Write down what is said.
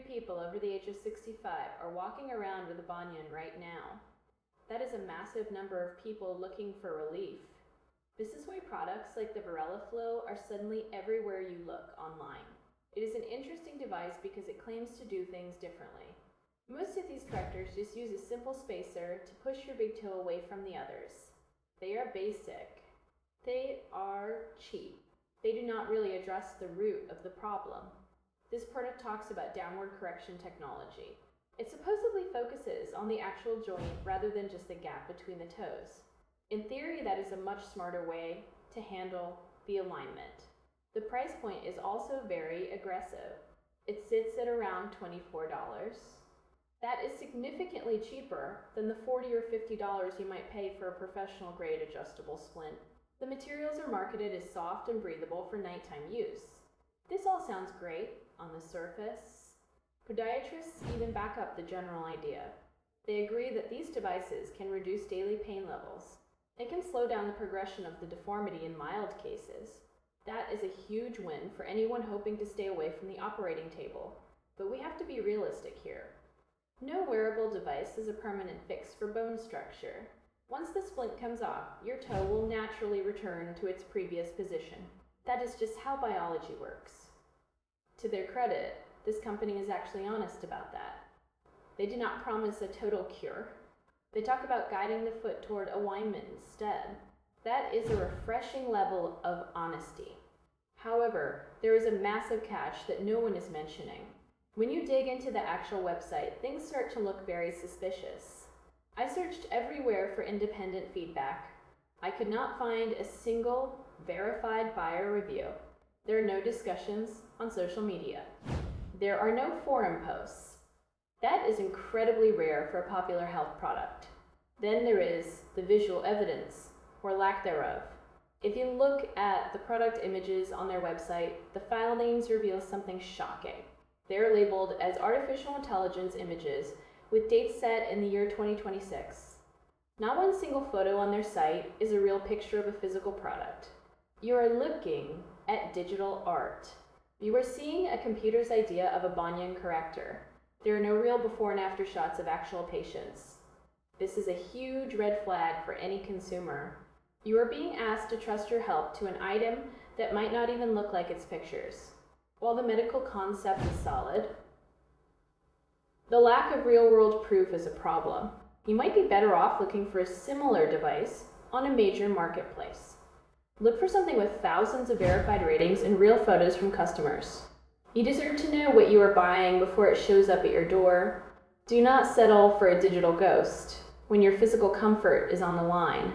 people over the age of 65 are walking around with a bunion right now. That is a massive number of people looking for relief. This is why products like the Virella Flow are suddenly everywhere you look online. It is an interesting device because it claims to do things differently. Most of these correctors just use a simple spacer to push your big toe away from the others. They are basic. They are cheap. They do not really address the root of the problem. This product talks about downward correction technology. It supposedly focuses on the actual joint rather than just the gap between the toes. In theory, that is a much smarter way to handle the alignment. The price point is also very aggressive. It sits at around $24. That is significantly cheaper than the $40 or $50 you might pay for a professional grade adjustable splint. The materials are marketed as soft and breathable for nighttime use. This all sounds great on the surface. Podiatrists even back up the general idea. They agree that these devices can reduce daily pain levels. They can slow down the progression of the deformity in mild cases. That is a huge win for anyone hoping to stay away from the operating table. But we have to be realistic here. No wearable device is a permanent fix for bone structure. Once the splint comes off, your toe will naturally return to its previous position. That is just how biology works. To their credit, this company is actually honest about that. They do not promise a total cure. They talk about guiding the foot toward alignment instead. That is a refreshing level of honesty. However, there is a massive catch that no one is mentioning. When you dig into the actual website, things start to look very suspicious. I searched everywhere for independent feedback. I could not find a single verified buyer review. There are no discussions on social media. There are no forum posts. That is incredibly rare for a popular health product. Then there is the visual evidence, or lack thereof. If you look at the product images on their website, the file names reveal something shocking. They're labeled as artificial intelligence images with dates set in the year 2026. Not one single photo on their site is a real picture of a physical product. You are looking at digital art. You are seeing a computer's idea of a bunion corrector. There are no real before and after shots of actual patients. This is a huge red flag for any consumer. You are being asked to trust your health to an item that might not even look like its pictures. While the medical concept is solid, the lack of real-world proof is a problem. You might be better off looking for a similar device on a major marketplace. Look for something with thousands of verified ratings and real photos from customers. You deserve to know what you are buying before it shows up at your door. Do not settle for a digital ghost when your physical comfort is on the line.